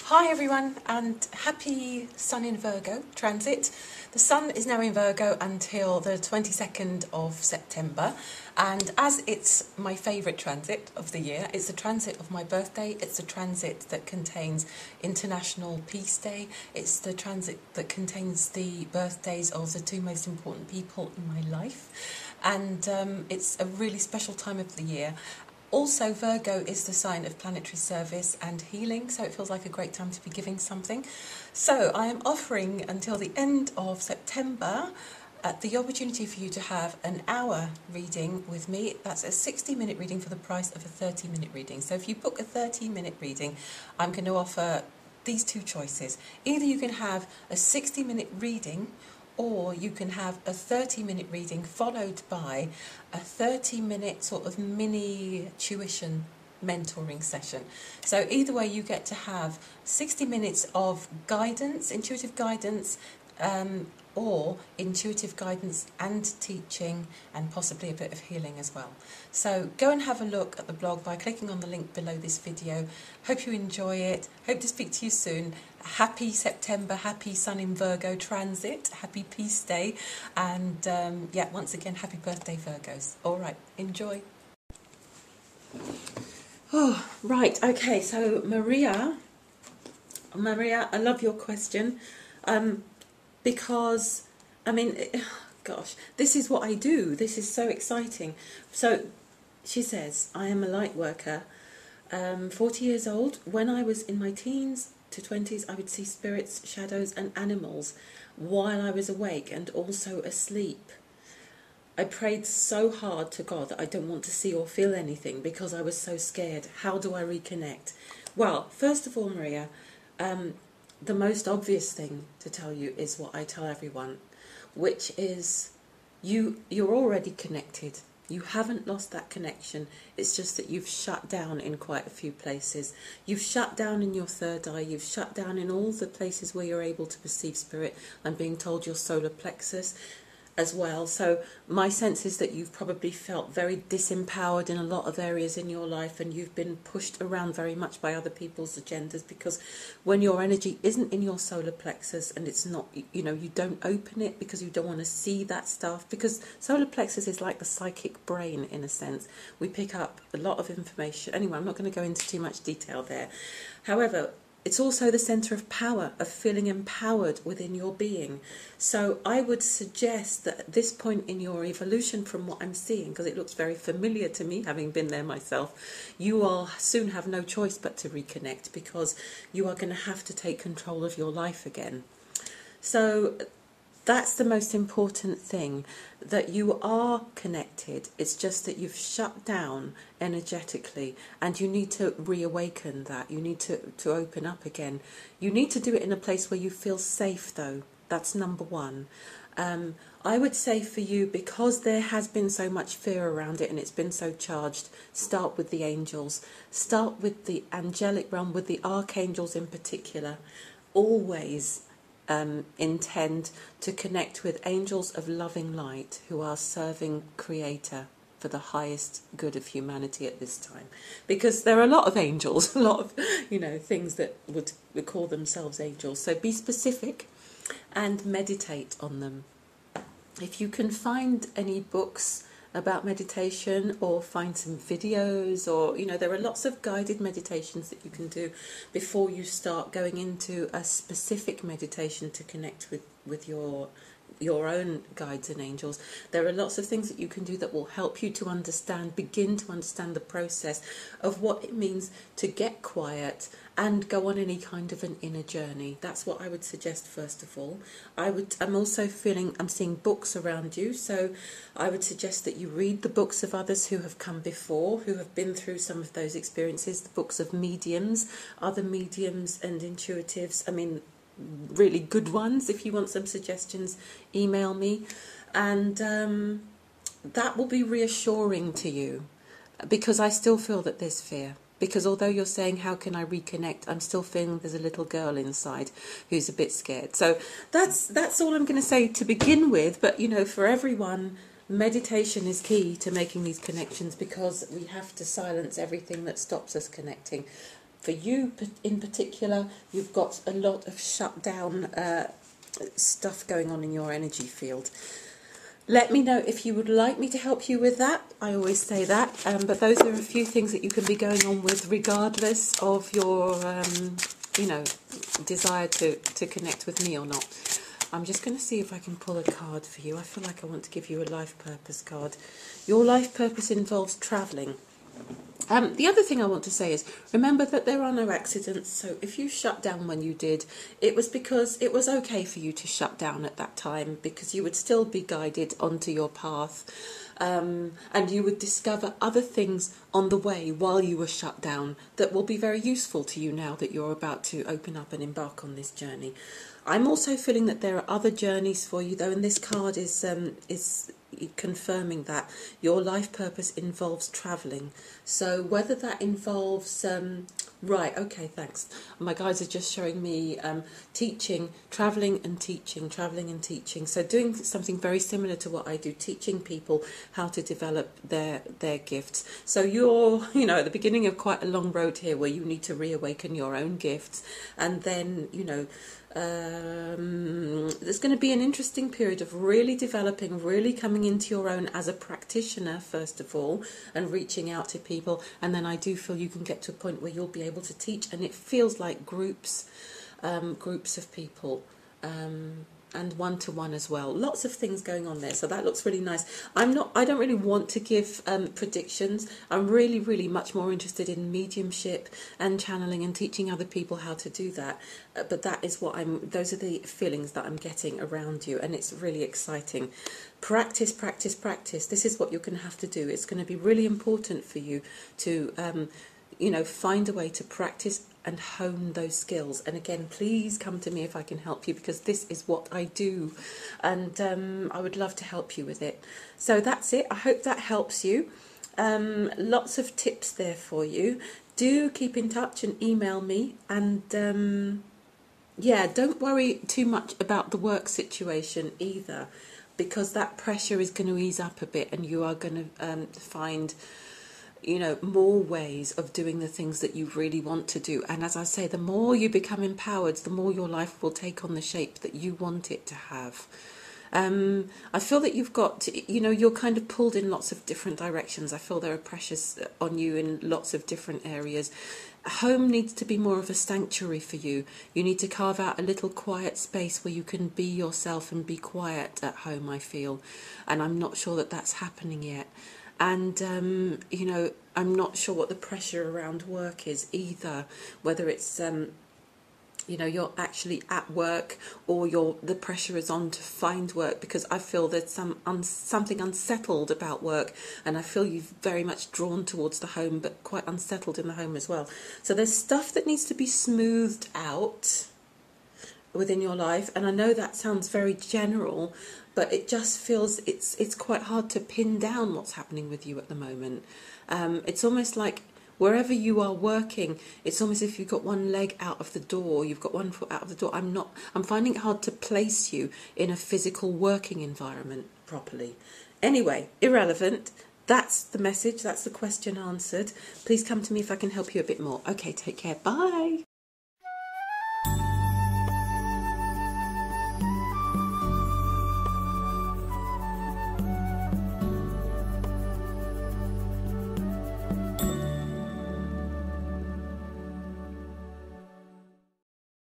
Hi everyone, and happy Sun in Virgo transit. The Sun is now in Virgo until the 22nd of September, and as it's my favourite transit of the year, it's a transit of my birthday, it's a transit that contains International Peace Day, it's the transit that contains the birthdays of the two most important people in my life, and it's a really special time of the year. Also, Virgo is the sign of planetary service and healing, so it feels like a great time to be giving something. So I am offering until the end of September the opportunity for you to have an hour reading with me. That's a 60-minute reading for the price of a 30-minute reading. So if you book a 30-minute reading, I'm going to offer these two choices. Either you can have a 60-minute reading, or you can have a 30-minute reading followed by a 30-minute sort of mini tuition mentoring session. So either way, you get to have 60 minutes of guidance, intuitive guidance, or intuitive guidance and teaching, and possibly a bit of healing as well. So go and have a look at the blog by clicking on the link below this video. Hope you enjoy it. Hope to speak to you soon. Happy September, happy Sun in Virgo transit, happy Peace Day, and yeah, once again, happy birthday Virgos. All right, enjoy. Oh, right, okay, so Maria, I love your question. Because, I mean, gosh, this is what I do. This is so exciting. So she says, I am a light worker, 40 years old. When I was in my teens to 20s, I would see spirits, shadows and animals while I was awake and also asleep. I prayed so hard to God that I don't want to see or feel anything because I was so scared. How do I reconnect? Well, first of all, Maria, the most obvious thing to tell you is what I tell everyone, which is you're already connected. You haven't lost that connection. It's just that you've shut down in quite a few places. You've shut down in your third eye. You've shut down in all the places where you're able to perceive spirit. I'm being told your solar plexus as well. So my sense is that you've probably felt very disempowered in a lot of areas in your life, and you've been pushed around very much by other people's agendas, because when your energy isn't in your solar plexus and it's not, you know, you don't open it because you don't want to see that stuff, because solar plexus is like the psychic brain in a sense. We pick up a lot of information. Anyway, I'm not going to go into too much detail there. However, it's also the centre of power, of feeling empowered within your being. So I would suggest that at this point in your evolution, from what I'm seeing, because it looks very familiar to me, having been there myself, you will soon have no choice but to reconnect, because you are going to have to take control of your life again. So that's the most important thing, that you are connected. It's just that you've shut down energetically, and you need to reawaken that. You need to open up again. You need to do it in a place where you feel safe, though. That's number one. I would say for you, because there has been so much fear around it and it's been so charged, start with the angels. Start with the angelic realm, with the archangels in particular. Always intend to connect with angels of loving light who are serving Creator for the highest good of humanity at this time, because there are a lot of angels, a lot of, you know, things that would call themselves angels. So be specific and meditate on them. If you can find any books about meditation, or find some videos, or, you know, there are lots of guided meditations that you can do before you start going into a specific meditation to connect with your own guides and angels. There are lots of things that you can do that will help you to begin to understand the process of what it means to get quiet and go on any kind of an inner journey. That's what I would suggest first of all. I'm also I'm seeing books around you, so I would suggest that you read the books of others who have come before, who have been through some of those experiences, the books of mediums, other mediums and intuitives. I mean, really good ones. If you want some suggestions, email me, and that will be reassuring to you, because I still feel that there's fear. Because although you're saying, how can I reconnect, I'm still feeling there's a little girl inside who's a bit scared. So that's all I'm going to say to begin with. But, you know, for everyone, meditation is key to making these connections, because we have to silence everything that stops us connecting. For you in particular, you've got a lot of shut down stuff going on in your energy field. Let me know if you would like me to help you with that. I always say that, but those are a few things that you can be going on with regardless of your, desire to connect with me or not. I'm just going to see if I can pull a card for you. I feel like I want to give you a life purpose card. Your life purpose involves travelling. The other thing I want to say is, remember that there are no accidents, so if you shut down when you did, it was because it was okay for you to shut down at that time, because you would still be guided onto your path, and you would discover other things on the way while you were shut down that will be very useful to you now that you're about to open up and embark on this journey. I'm also feeling that there are other journeys for you, though, and this card is confirming that your life purpose involves travelling. So whether that involves right, okay, thanks. My guides are just showing me teaching, travelling and teaching, travelling and teaching. So doing something very similar to what I do, teaching people how to develop their gifts. So you're, at the beginning of quite a long road here where you need to reawaken your own gifts, and then, there's going to be an interesting period of really developing, really coming into your own as a practitioner, first of all, and reaching out to people. And then I do feel you can get to a point where you'll be able to teach, and it feels like groups of people, and one-to-one as well. Lots of things going on there, so that looks really nice. I don't really want to give predictions. I'm really, really much more interested in mediumship and channeling and teaching other people how to do that. But that is those are the feelings that I'm getting around you, and it's really exciting. Practice, practice, practice. This is what you're going to have to do. It's going to be really important for you to, find a way to practice and hone those skills. And again, please come to me if I can help you, because this is what I do, and I would love to help you with it. So that's it. I hope that helps you. Lots of tips there for you. Do keep in touch and email me, and don't worry too much about the work situation either, because that pressure is going to ease up a bit, and you are going to find more ways of doing the things that you really want to do. And as I say, the more you become empowered, the more your life will take on the shape that you want it to have. I feel that you've got, you're kind of pulled in lots of different directions. I feel there are pressures on you in lots of different areas. Home needs to be more of a sanctuary for you. You need to carve out a little quiet space where you can be yourself and be quiet at home, I feel. And I'm not sure that that's happening yet. And, I'm not sure what the pressure around work is either, whether it's, you're actually at work, or the pressure is on to find work, because I feel there's something unsettled about work, and I feel you've very much drawn towards the home, but quite unsettled in the home as well. So there's stuff that needs to be smoothed out within your life, and I know that sounds very general, but it just feels it's quite hard to pin down what's happening with you at the moment. It's almost like wherever you are working, it's almost if you've got one leg out of the door, you've got one foot out of the door. I'm finding it hard to place you in a physical working environment properly. Anyway, irrelevant. That's the message. That's the question answered. Please come to me if I can help you a bit more. Okay, take care. Bye.